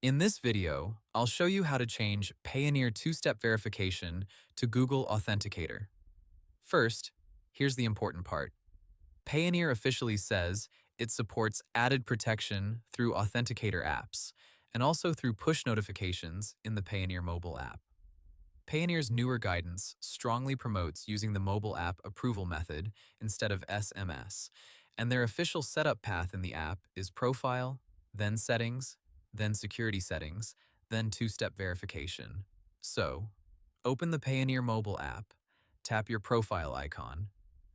In this video, I'll show you how to change Payoneer two-step verification to Google Authenticator. First, here's the important part. Payoneer officially says it supports added protection through Authenticator apps and also through push notifications in the Payoneer mobile app. Payoneer's newer guidance strongly promotes using the mobile app approval method instead of SMS, and their official setup path in the app is Profile, then Settings, then Security Settings, then two-step verification. So, open the Payoneer mobile app, tap your profile icon,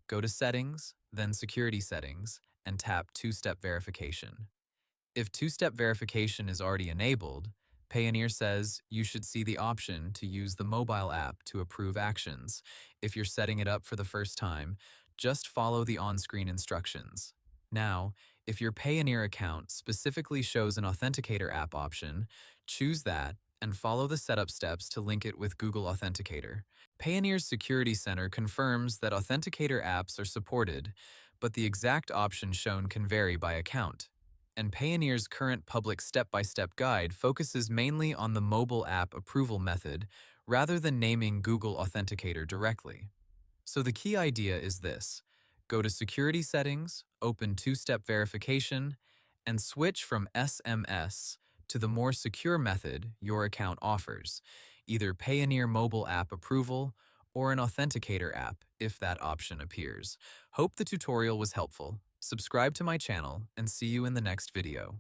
go to Settings, then Security Settings, and tap two-step verification. If two-step verification is already enabled, Payoneer says you should see the option to use the mobile app to approve actions. If you're setting it up for the first time, just follow the on-screen instructions. Now, if your Payoneer account specifically shows an Authenticator app option, choose that and follow the setup steps to link it with Google Authenticator. Payoneer's Security Center confirms that Authenticator apps are supported, but the exact option shown can vary by account. And Payoneer's current public step-by-step guide focuses mainly on the mobile app approval method rather than naming Google Authenticator directly. So the key idea is this: go to Security Settings, open two-step verification, and switch from SMS to the more secure method your account offers, either Payoneer mobile app approval or an Authenticator app if that option appears. Hope the tutorial was helpful. Subscribe to my channel and see you in the next video.